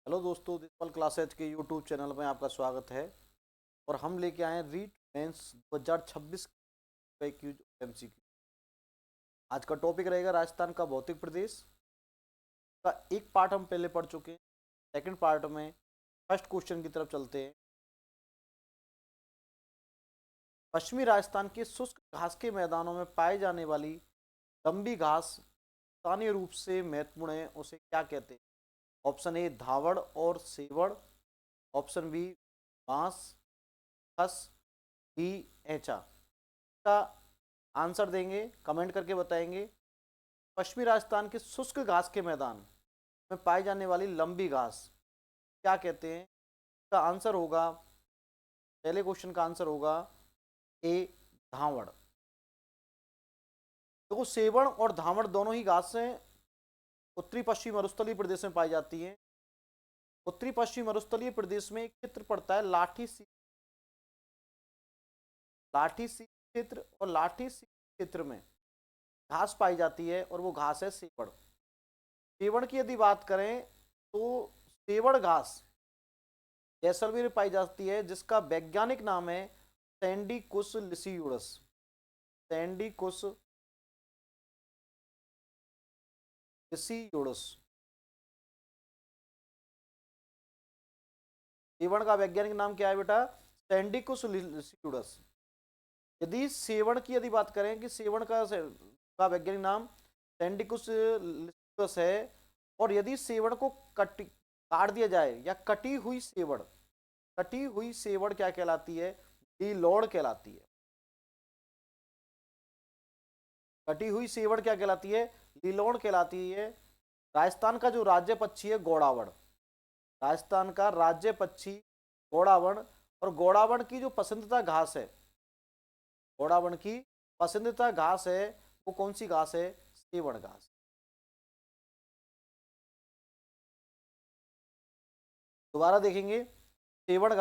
Hello दोस्तों, दिसपल classes के YouTube channel में आपका स्वागत है। और हम लेके आए हैं रीट मेंस 2026 का क्यूज एमसीक्यू। आज का टॉपिक रहेगा राजस्थान का भौतिक प्रदेश का। एक पार्ट हम पहले पढ़ चुके हैं। सेकंड पार्ट में फर्स्ट क्वेश्चन की तरफ चलते हैं। पश्चिमी राजस्थान के शुष्क घास के मैदानों में पाई जाने वाली लंबी घास स्थानीय रूप से महत्वपूर्ण है, उसे क्या कहते हैं? ऑप्शन ए धावड़ और सेवड़, ऑप्शन बी बांस, खस, डी एचा। का आंसर देंगे, कमेंट करके बताएंगे। पश्चिमी राजस्थान के शुष्क घास के मैदान में पाई जाने वाली लंबी घास क्या कहते हैं? इसका आंसर होगा, पहले क्वेश्चन का आंसर होगा ए धावड़। देखो, सेवण और धावड़ दोनों ही घासें उत्तरी पश्चिमी मरुस्थलीय प्रदेश में पाई जाती हैं। उत्तरी पश्चिमी मरुस्थलीय प्रदेश में एक क्षेत्र पड़ता है लाठी सी क्षेत्र, और लाठी सी क्षेत्र में घास पाई जाती है और वो घास है सेवड़। सेवड़ की यदि बात करें तो सेवड़ घास जैसलमेर में पाई जाती है, जिसका वैज्ञानिक नाम है सैंडीकुस लिसियूडस। सैंडीकुस लिसियूडस। सेवड़ का वैज्ञानिक नाम क्या है बेटा? सैंडीकुस लिसियूडस। यदि सेवड़ की यदि बात करें कि सेवड़ का वैज्ञानिक नाम सैंडीकुस लिसियूडस है, और यदि सेवड़ को काट दिया जाए, या कटी हुई सेवड़ क्या कहलाती है? लीलोड़ कहलाती है। कटी हुई सेवड़ क्या कहलाती है? लीलोड़ कहलाती है। राजस्थान का जो राज्य पक्षी है घोड़ावड़, राजस्थान का राज्य पक्षी घोड़ावड़। और घोड़ावड़ की जो पसंदीदा घास है, घोड़ावड़ की पसंदीदा घास है, वो कौन सी घास है? सेवड़ घास। दोबारा देखेंगे। सेवड़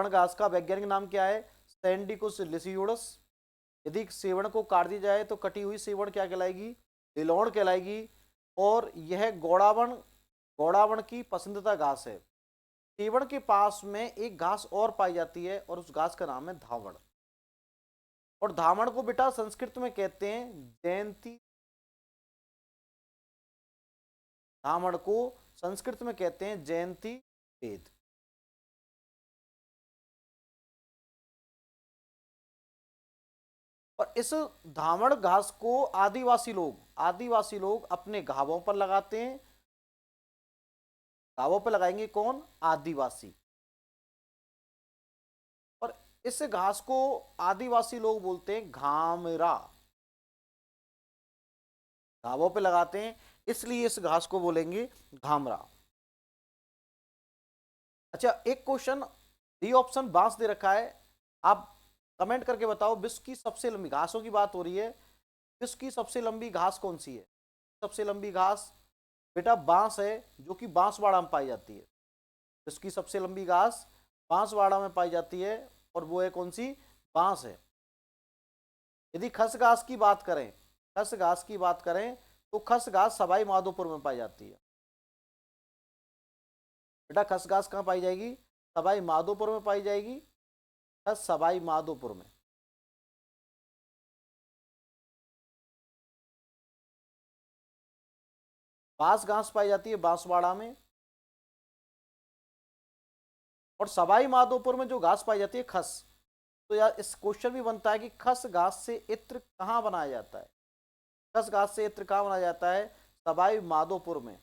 घास का वैज्ञानिक नाम क्या है? सैंडीकुस लिसियूडस। यदि सेवड़ को काट दी जाए तो कटी हुई सेवड़ क्या कहलाएगी? लिलोड़ कहलाएगी। और यह घोड़ावड़ की पसंदीदा घास है। सेवड़ के पास में एक घास और पाई जाती है, और उस घास का नाम है धावड़। और धावड़ को बेटा संस्कृत में कहते हैं जयंती। धावड़ को संस्कृत में कहते हैं जयंती वेद। और इस धावड़ घास को आदिवासी लोग अपने घावों पर लगाते हैं। घावों पर लगाएंगे कौन? आदिवासी। और इस घास को आदिवासी लोग बोलते हैं घामरा। घावों पे लगाते हैं, इसलिए इस घास को बोलेंगे घामरा। अच्छा, एक क्वेश्चन डी ऑप्शन बांस दे रखा है। आप कमेंट करके बताओ, विश्व की सबसे लंबी घासों की बात हो रही है, विश्व की सबसे लंबी घास कौन सी है? सबसे लंबी घास बेटा बांस है, जो कि बांसवाड़ा में पाई जाती है। विश्व की सबसे लंबी घास बांसवाड़ा में पाई जाती है, और वो है कौन सी? बांस है। यदि खस घास की बात करें, खस घास की बात करें तो खस घास सवाई माधोपुर में पाई जाती है। बेटा खस घास कहाँ पाई जाएगी? सवाई माधोपुर में पाई जाएगी। खस सवाई माधोपुर में। बांस घास पाई जाती है बांसवाड़ा में। और सवाई माधोपुर में जो घास पाई जाती है खस। तो यार इस क्वेश्चन भी बनता है कि खस घास से इत्र कहाँ बनाया जाता है? खस घास से इत्र कहाँ बनाया जाता है? सवाई माधोपुर में।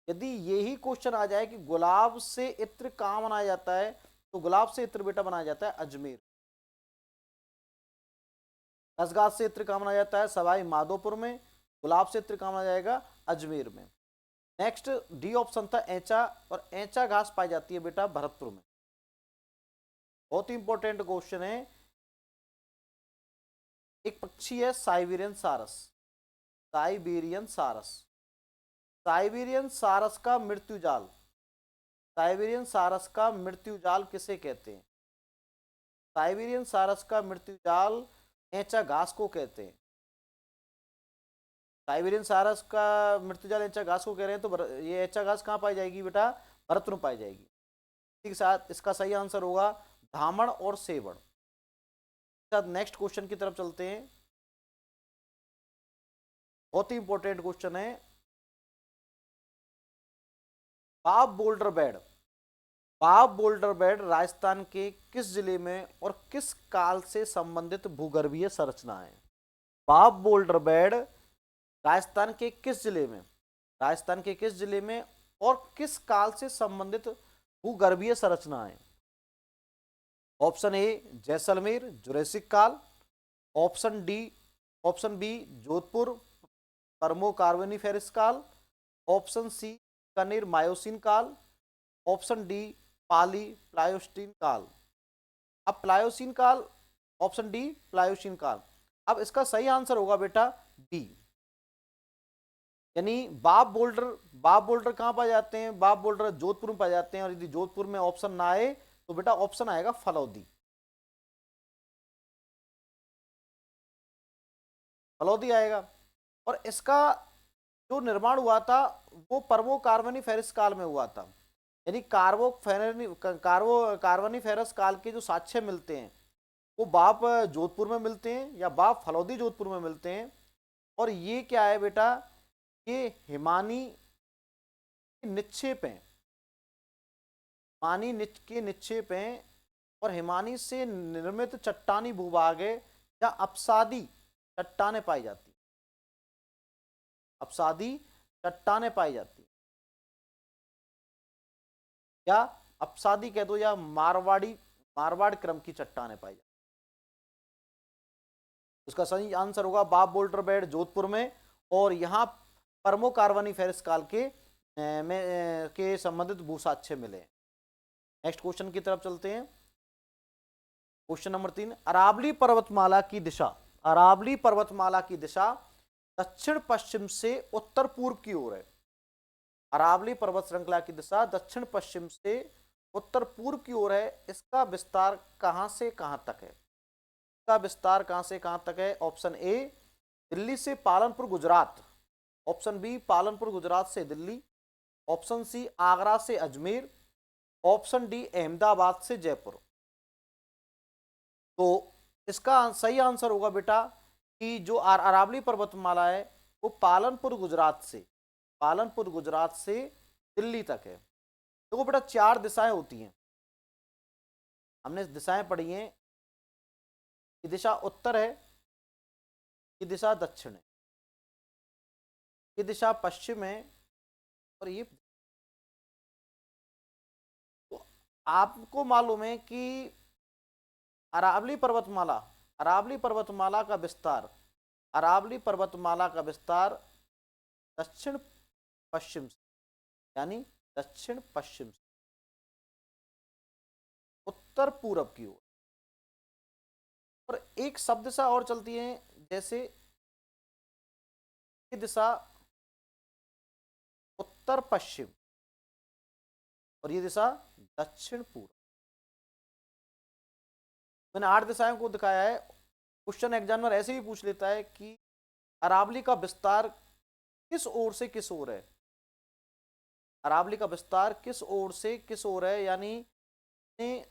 यदि यही क्वेश्चन आ जाए कि गुलाब से इत्र कहाँ बनाया जाता है, तो गुलाब से इत्र बेटा बनाया जाता है अजमेर। खस घास से इत्र कहाँ बनाया जाता है? सवाई माधोपुर में। गुलाब से इत्र कहाँ बनाया जाएगा? अजमेर में। नेक्स्ट डी ऑप्शन था ऐचा, और ऐचा घास पाई जाती है बेटा भरतपुर में। बहुत ही इंपॉर्टेंट क्वेश्चन है। एक पक्षी है साइबेरियन सारस। साइबेरियन सारस। साइबेरियन सारस का मृत्यु जाल, साइबेरियन सारस का मृत्यु जाल किसे कहते हैं? साइबेरियन सारस का मृत्यु जाल ऐचा घास को कहते हैं। साइबेरियन सारस का मृत्यु जाल ऐचा घास को कह रहे हैं, तो ये ऐचा घास कहाँ पाई जाएगी बेटा? भारत में पाई जाएगी। इसी के साथ इसका सही आंसर होगा धामण और सेवण। साथ नेक्स्ट क्वेश्चन की तरफ चलते हैं। बहुत ही इंपॉर्टेंट क्वेश्चन है। बाब बोल्डर बेड, बाब बोल्डर बेड राजस्थान के किस जिले में और किस काल से संबंधित भूगर्भीय संरचना है? बाब बोल्डर बेड राजस्थान के किस जिले में, राजस्थान के किस जिले में और किस काल से संबंधित भूगर्भीय संरचना है? ऑप्शन ए जैसलमेर जुरेसिक काल, ऑप्शन बी जोधपुर परमो कार्बोनिफेरस काल, ऑप्शन सी कनेर मायोसिन काल, ऑप्शन डी पाली प्लायोस्टीन काल। अब प्लायोसिन काल, ऑप्शन डी प्लायोसिन काल। अब इसका सही आंसर होगा बेटा बी, यानी बाब बोल्डर कहां पाए जाते हैं? बाब बोल्डर जोधपुर में पाए जाते हैं, और यदि जोधपुर में ऑप्शन ना आए तो बेटा ऑप्शन आएगा फलौदी, फलौदी आएगा। और इसका जो निर्माण हुआ था वो पर्वो कार्बोनिफेरस काल में हुआ था, यानी कार्बोनिफेरस काल के जो साक्ष्य मिलते हैं वो बाप जोधपुर में मिलते हैं या बाप फलौदी जोधपुर में मिलते हैं। और ये क्या है बेटा, ये हिमानी निक्षेप हैं, हिमानी के निक्षेप हैं, और हिमानी से निर्मित चट्टानी भूभाग है या अपसादी चट्टाने पाई जाती, अपसादी चट्टाने पाई जाती, या अपसादी कह दो या मारवाड़ क्रम की चट्टाने पाई जाती। उसका सही आंसर होगा बाप बोल्डर बेड जोधपुर में, और यहां परमो कार्बोनिफेरस काल के संबंधित भूसाक्ष्य मिले। नेक्स्ट क्वेश्चन की तरफ चलते हैं। क्वेश्चन नंबर 3, अरावली पर्वतमाला की दिशा, अरावली पर्वतमाला की दिशा दक्षिण पश्चिम से उत्तर पूर्व की ओर है। अरावली पर्वत श्रृंखला की दिशा दक्षिण पश्चिम से उत्तर पूर्व की ओर है। इसका विस्तार कहां से कहां तक है? इसका विस्तार कहां से कहां तक है? ऑप्शन ए दिल्ली से पालनपुर गुजरात, ऑप्शन बी पालनपुर गुजरात से दिल्ली, ऑप्शन सी आगरा से अजमेर, ऑप्शन डी अहमदाबाद से जयपुर। तो इसका सही आंसर होगा बेटा कि जो अरावली पर्वतमाला है वो पालनपुर गुजरात से दिल्ली तक है। देखो बेटा 4 दिशाएं होती हैं, हमने दिशाएं पढ़ी हैं। ये दिशा उत्तर है, ये दिशा दक्षिण है, ये दिशा पश्चिम है, और ये, तो आपको मालूम है कि अरावली पर्वतमाला का विस्तार, अरावली पर्वतमाला का विस्तार दक्षिण पश्चिम से, यानी दक्षिण पश्चिम से उत्तर पूरब की ओर। और एक सब दिशा और चलती है, जैसे ये दिशा उत्तर पश्चिम और ये दिशा दक्षिण पूर्व। मैंने 8 दिशाओं को दिखाया है। क्वेश्चन एग्जामिनर ऐसे भी पूछ लेता है कि अरावली का विस्तार किस ओर से किस ओर है, अरावली का विस्तार किस ओर से किस ओर है, यानी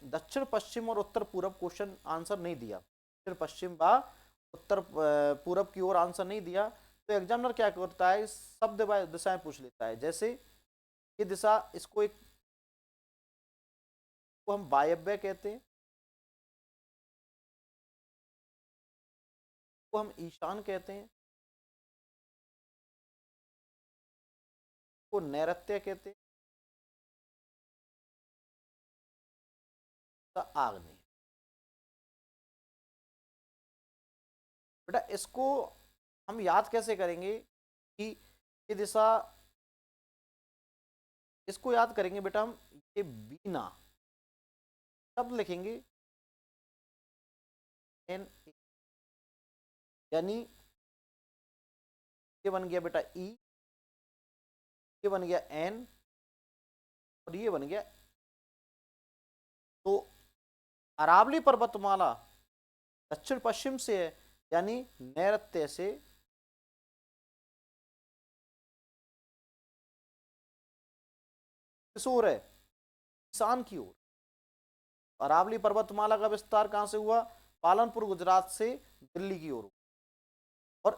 दक्षिण पश्चिम और उत्तर पूरब क्वेश्चन आंसर नहीं दिया, दक्षिण पश्चिम व उत्तर पूरब की ओर आंसर नहीं दिया। तो एग्जामिनर क्या करता है, शब्द दिशाएं पूछ लेता है। जैसे ये दिशा, इसको एक को हम वायव्य कहते हैं, को हम ईशान कहते हैं, को नैऋत्य कहते हैं, आग्नेय। बेटा इसको हम याद कैसे करेंगे कि ये दिशा, इसको याद करेंगे बेटा हम, ये बीना शब्द लिखेंगे एन, यानी ये बन गया बेटा ई, ये बन गया एन, और ये बन गया। तो अरावली पर्वतमाला दक्षिण पश्चिम से है, यानी नैऋत्य से किस ओर है, ईशान की ओर। अरावली पर्वतमाला का विस्तार कहां से हुआ? पालनपुर गुजरात से दिल्ली की ओर। और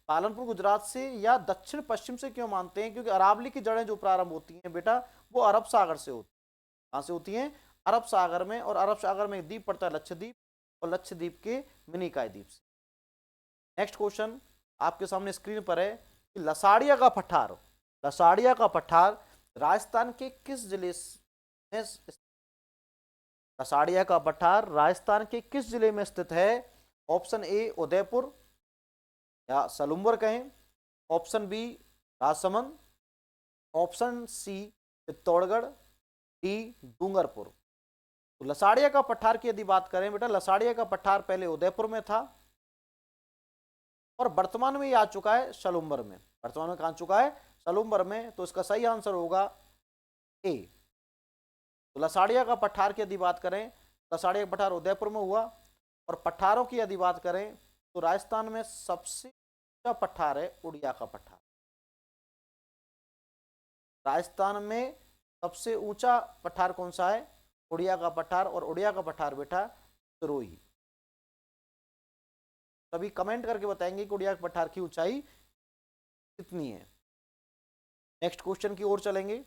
पालनपुर गुजरात से या दक्षिण पश्चिम से क्यों मानते हैं? क्योंकि अरावली की जड़ें जो प्रारंभ होती हैं बेटा, वो अरब सागर से होती हैं। कहां से होती हैं? अरब सागर में। और अरब सागर में एक द्वीप पड़ता है लक्षद्वीप, और लक्षद्वीप के मिनिकॉय द्वीप से। नेक्स्ट क्वेश्चन आपके सामने स्क्रीन पर है कि लसाड़िया का पठार, लसाड़िया का पठार राजस्थान के किस जिले में? लसाड़िया का पठार राजस्थान के किस जिले में स्थित है? ऑप्शन ए उदयपुर या सलूम्बर कहें, option B Rajsamand, option C Chittorgarh, D Dungarpur. तो लसाड़िया का पठार की यदि बात करें बेटा, लसाड़िया का पठार पहले उदयपुर में था और वर्तमान में ये आ चुका है सलूम्बर में। वर्तमान में कहां चुका है? सलूम्बर में। तो इसका सही आंसर होगा ए। तो लसाड़िया का पठार की यदि बात करें, लसाड़िया का पठार उदयपुर में हुआ। और पठारों की यदि बात करें तो राजस्थान में सबसे ऊंचा पठार है उड़िया का पठार। राजस्थान में सबसे ऊंचा पठार कौन सा है? उड़िया का पठार। और उड़िया का पठार बेटा सिरोही। सभी कमेंट करके बताएंगे कि उड़िया के पठार की ऊंचाई कितनी है। नेक्स्ट क्वेश्चन की ओर चलेंगे।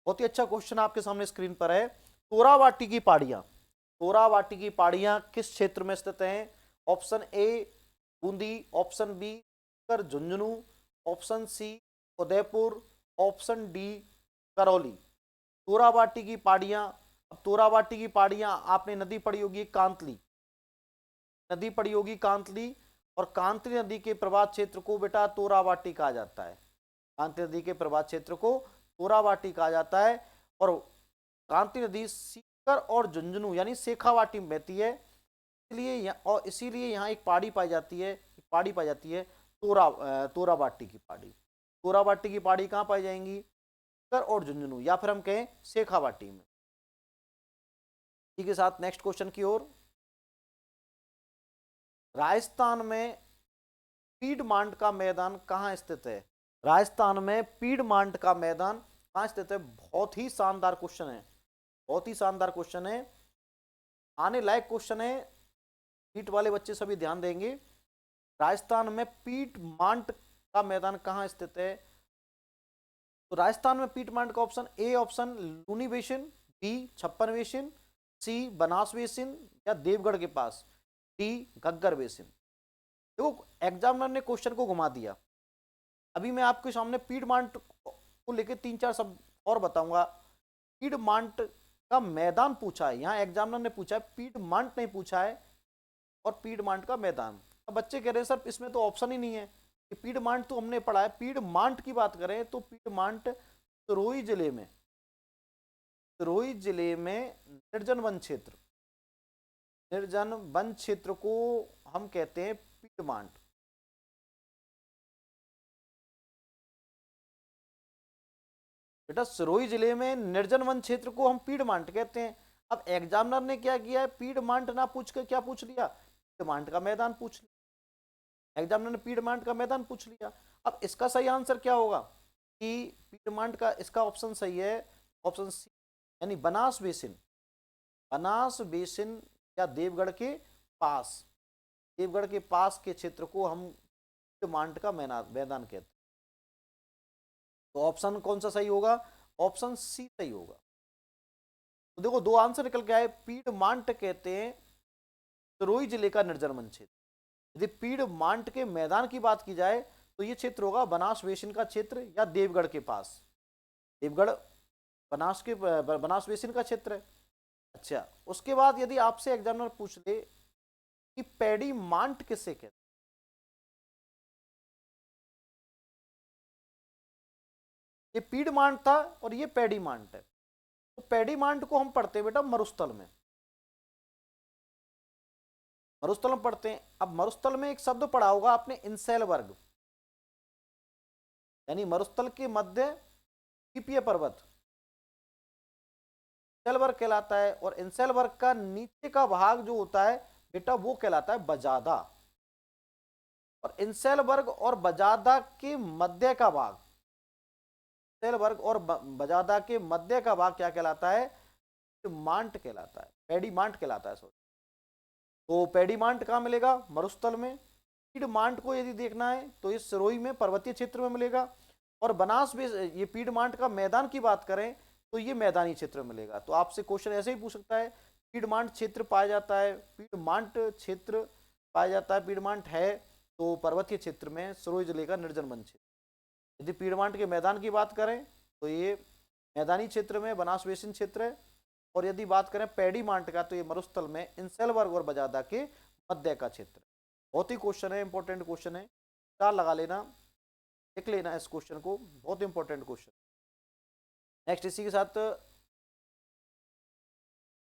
बहुत ही अच्छा क्वेश्चन आपके सामने स्क्रीन पर है। तोरावाटी की पहाड़ियां, तोरावाटी की पहाड़ियां किस क्षेत्र में स्थित हैं? Option A Bundi, option B Jhunjhunu, option C Udaipur, option D Karauli. Torawati की पहाड़ियां, अब तोरावाटी की पहाड़ियां आपने नदी पढ़ी होगी कांतली, नदी पड़ी होगी कांतली। और कांतली नदी के प्रवाह क्षेत्र को बेटा तोरावाटी कहा जाता है। कांतली नदी के प्रवाह क्षेत्र को तोरावाटी कहा जाता है। और कांतली नदी सीकर और झुंझुनू यानी शेखावाटी में बहती है, इसीलिए यहाँ एक पहाड़ी पाई जाती है, पहाड़ी पाई जाती है तोरावाटी की पहाड़ी। तोरावाटी की पहाड़ी कहाँ पाई जाएंगी? सीकर और झुंझुनू, या फिर हम कहें शेखावाटी में। इसी के साथ नेक्स्ट क्वेश्चन की ओर। राजस्थान में पीडमांट का मैदान कहाँ स्थित है? राजस्थान में पीडमांट का मैदान कहाँ स्थित है? बहुत ही शानदार क्वेश्चन है, बहुत ही शानदार क्वेश्चन है, आने लायक क्वेश्चन है। नीट वाले बच्चे सभी ध्यान देंगे। राजस्थान में पीडमांट का मैदान कहाँ स्थित है? तो राजस्थान में पीडमांट का option A option Luni basin, B Chhappan basin, C Banas basin या देवगढ़ के पास, डी घग्गर बेसिन। देखो एग्जामिनर ने क्वेश्चन को घुमा दिया। अभी मैं आपके सामने पीडमांट को लेकर 3-4 शब्द और बताऊंगा। पीडमांट का मैदान पूछा है, यहाँ एग्जामिनर ने पूछा है, पीडमांट नहीं पूछा है। और पीडमांट का मैदान, अब बच्चे कह रहे हैं सर इसमें तो ऑप्शन ही नहीं है कि पीडमांट तो हमने पढ़ा है। पीडमांट की बात करें तो पीडमांट सिरोही जिले में, सिरोही जिले में निर्जन वन क्षेत्र, निर्जन वन क्षेत्र को हम कहते हैं पीडमांट। बेटा सिरोही जिले में निर्जन वन क्षेत्र को हम पीडमांट कहते हैं। अब एग्जामिनर ने क्या किया है, पीडमांट ना पूछ कर क्या पूछ लिया? पीडमांट का मैदान पूछ लिया। एग्जामिनर ने पीडमांट का मैदान पूछ लिया। अब इसका सही आंसर क्या होगा कि पीडमांट का, इसका ऑप्शन सही है ऑप्शन सी, यानी बनास बेसिन। बनास बेसिन या देवगढ़ के पास, देवगढ़ के पास के क्षेत्र को हम पीडमांट का मैदान कहते हैं। तो ऑप्शन कौन सा सही होगा? ऑप्शन सी सही होगा। तो देखो दो आंसर निकल के आए। पीडमांट कहते हैं सिरोही जिले का निर्जन वन क्षेत्र। यदि पीडमांट के मैदान की बात की जाए तो यह क्षेत्र होगा बनास बेसिन का क्षेत्र या देवगढ़ के पास। देवगढ़ बनास बेसिन का क्षेत्र है। अच्छा, उसके बाद यदि आपसे एग्जामिनर पूछ ले कि पैडी मांट किसे कहते, ये पीडमांट था और ये पैडीमांट है। तो पैडीमांट को हम पढ़ते हैं बेटा मरुस्थल में, मरुस्थल में पढ़ते हैं। अब मरुस्थल में एक शब्द पढ़ा होगा आपने, इंसेलबर्ग, यानी मरुस्थल के मध्य द्वीपीय पर्वत इंसेलबर्ग कहलाता है। और इंसेलबर्ग का नीचे का भाग जो होता है बेटा वो कहलाता है बजादा। और इंसेलबर्ग और बजादा के मध्य का भाग, इंसेलबर्ग और बजादा के मध्य का भाग क्या कहलाता है? मांट कहलाता है, पेडीमांट कहलाता है। सॉरी, तो पेडीमांट कहाँ मिलेगा? मरुस्थल में। पीडमांट को यदि देखना है तो इस सिरोही में, पर्वतीय क्षेत्र में मिलेगा। और बनास में ये पीडमांट का मैदान की बात करें तो ये मैदानी क्षेत्र में मिलेगा। तो आपसे क्वेश्चन ऐसे ही पूछ सकता है, पीडमांट क्षेत्र पाया जाता है, पीडमांट क्षेत्र पाया जाता है, पीडमांट है तो पर्वतीय क्षेत्र में, सिरोही जिले का निर्जन वन क्षेत्र। यदि पीडमांट के मैदान की बात करें तो ये मैदानी क्षेत्र में, बनास बेसिन क्षेत्र है। और यदि बात करें पेडीमांट का तो ये मरुस्थल में, इंसेलबर्ग और बजादा के मध्य का क्षेत्र। बहुत ही क्वेश्चन है, इंपॉर्टेंट क्वेश्चन है, स्टार लगा लेना, लिख लेना इस क्वेश्चन को, बहुत इंपॉर्टेंट क्वेश्चन। नेक्स्ट इसी के साथ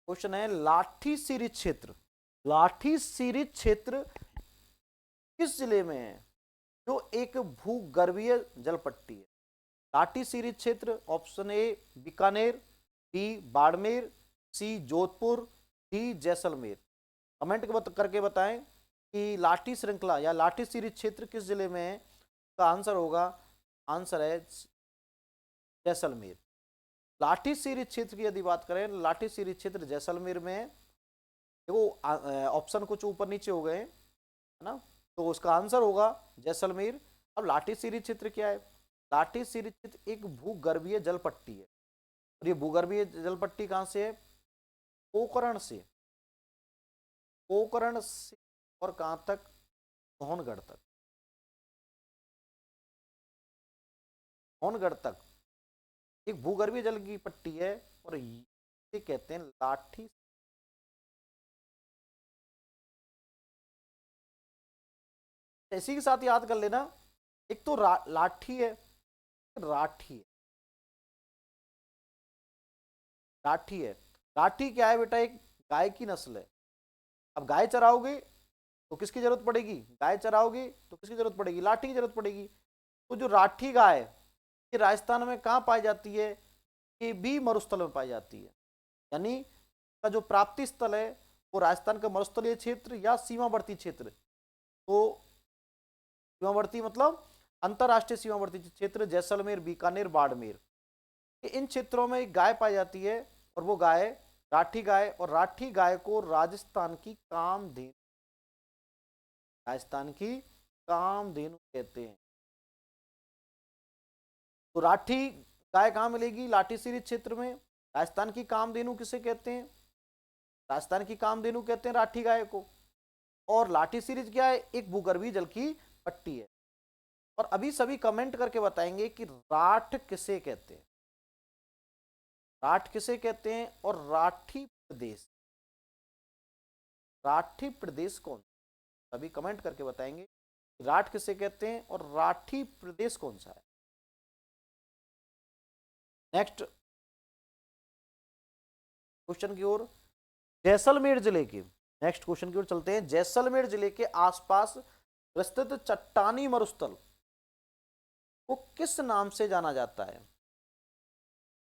क्वेश्चन है, लाठी सीरीज क्षेत्र। लाठी सीरीज क्षेत्र किस जिले में है? जो एक भूगर्भीय जलपट्टी है। लाठी सीरीज क्षेत्र, option A Bikaner, B Barmer, C Jodhpur, D Jaisalmer. Comment करके बताएं कि लाठी श्रृंखला या लाठी सीरीज क्षेत्र किस जिले में है। का आंसर होगा, आंसर है जैसलमेर। लाठी सीरीज क्षेत्र की यदि बात करें, लाठी सीरीज क्षेत्र जैसलमेर में है। देखो ऑप्शन कुछ ऊपर नीचे हो गए है ना, तो उसका आंसर होगा जैसलमेर। अब लाठी सीरीज क्षेत्र क्या है? लाठी सीरीज क्षेत्र एक भूगर्भीय जलपट्टी है। और ये भूगर्भीय जलपट्टी कहां से है? पोखरण से। पोखरण से और कहां तक? सोनगढ़ तक। सोनगढ़ तक एक भूगर्भीय जल की पट्टी है और ये कहते हैं लाठी। इसी के साथ याद कर लेना, एक तो लाठी है, राठी है। लाठी है, लाठी क्या है बेटा? एक गाय की नस्ल है। अब गाय चराओगे तो किसकी जरूरत पड़ेगी? गाय चराओगे तो किसकी जरूरत पड़ेगी? लाठी की जरूरत पड़ेगी। तो जो राठी गाय ये राजस्थान में कहाँ पाई जाती है? ये भी मरुस्थल में पाई जाती है। यानी का जो प्राप्ति स्थल है वो राजस्थान का मरुस्थलीय क्षेत्र या सीमावर्ती क्षेत्र। तो सीमावर्ती मतलब अंतरराष्ट्रीय सीमावर्ती क्षेत्र, जैसलमेर, बीकानेर, बाड़मेर, इन क्षेत्रों में एक गाय पाई जाती है और वो गाय राठी गाय। और राठी गाय को राजस्थान की कामधेनु, राजस्थान की कामधेनु कहते हैं। तो राठी गाय कहां मिलेगी? लाठी सीरीज क्षेत्र में। राजस्थान की कामधेनु किसे कहते हैं? राजस्थान की कामधेनु कहते हैं राठी गाय को। और लाठी सीरीज क्या है? एक भूगर्भीय जल की पट्टी है। और अभी सभी कमेंट करके बताएंगे कि राठ किसे कहते हैं, राठ किसे कहते हैं। और राठी प्रदेश, राठी प्रदेश कौन? सभी कमेंट करके बताएंगे राठ किसे कहते हैं और राठी प्रदेश कौन सा है। नेक्स्ट क्वेश्चन की ओर, जैसलमेर जिले के, नेक्स्ट क्वेश्चन की ओर चलते हैं। जैसलमेर जिले के आसपास विस्तृत चट्टानी मरुस्थल को किस नाम से जाना जाता है?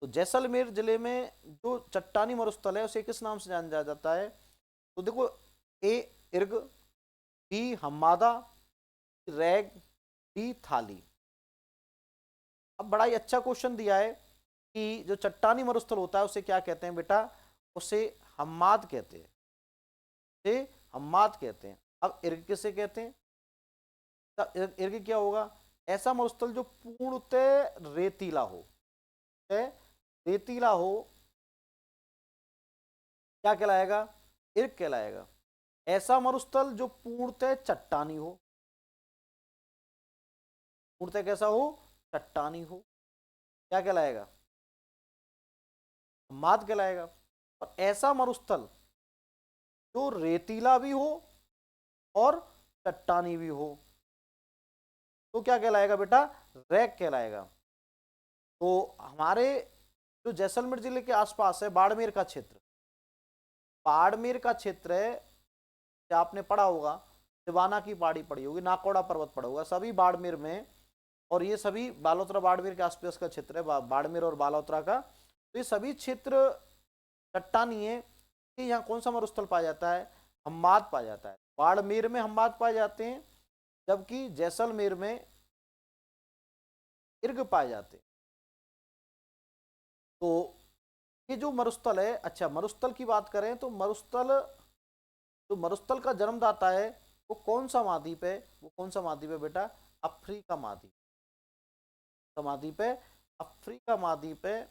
तो जैसलमेर जिले में जो चट्टानी मरुस्थल है उसे किस नाम से जाना जाता है? तो देखो, ए इर्ग, बी हम्मादा, रैग, डी थाली। अब बड़ा ही अच्छा क्वेश्चन दिया है कि जो चट्टानी मरुस्थल होता है उसे क्या कहते हैं बेटा? उसे हम्माद कहते हैं, उसे हम्माद कहते हैं। अब इर्ग किसे कहते हैं? इर्ग क्या होगा? ऐसा मरुस्थल जो पूर्णतः रेतीला हो, रेतीला हो, क्या कहलाएगा? इर्ग कहलाएगा। ऐसा मरुस्थल जो पूर्णतः चट्टानी हो, पूर्णतः कैसा हो? चट्टानी हो, क्या कहलाएगा? माद कहलाएगा। और ऐसा मरुस्थल जो रेतीला भी हो और चट्टानी भी हो तो क्या कहलाएगा बेटा? रैग कहलाएगा। तो हमारे जो जैसलमेर जिले के आसपास है, बाड़मेर का क्षेत्र, बाड़मेर का क्षेत्र है, आपने पढ़ा होगा, सिवाना की पहाड़ी पड़ी होगी, नाकोड़ा पर्वत पड़ा होगा, सभी बाड़मेर में। और ये सभी बालोतरा बाड़मेर के आसपास का क्षेत्र है, बाड़मेर और बालोतरा का। तो ये सभी क्षेत्र चट्टानी है कि यहाँ कौन सा मरुस्थल पाया जाता है? हम्माद पाया जाता है। बाड़मेर में हम्माद पाए जाते हैं, जबकि जैसलमेर में इर्ग पाए जाते हैं। तो ये जो मरुस्थल है, अच्छा मरुस्थल की बात करें तो मरुस्थल, जो मरुस्थल का जन्मदाता है वो कौन सा महाद्वीप है, वो कौन सा महाद्वीप है बेटा, अफ्रीका महाद्वीप, महाद्वीप है, अफ्रीका महाद्वीप है।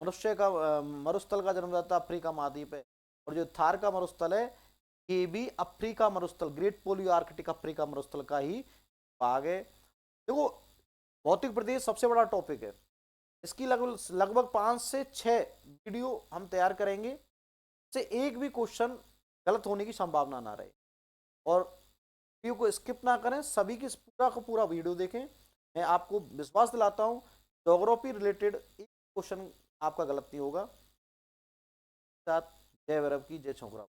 मनुष्य का मरुस्थल का जन्मदाता अफ्रीका महाद्वीप है। और जो थार का मरुस्थल है ये भी अफ्रीका मरुस्थल, ग्रेट पोलियो आर्कटिक अफ्रीका मरुस्थल का ही भाग है। देखो भौतिक प्रदेश सबसे बड़ा टॉपिक है, इसकी लगभग लगभग 5 से 6 वीडियो हम तैयार करेंगे, से एक भी क्वेश्चन गलत होने की संभावना ना रहे। और वीडियो को स्किप ना करें, सभी की पूरा का पूरा वीडियो देखें। मैं आपको विश्वास दिलाता हूं ज्योग्राफी रिलेटेड एक क्वेश्चन आपका गलत नहीं होगा। साथ जय वैरव की जय छोकरा।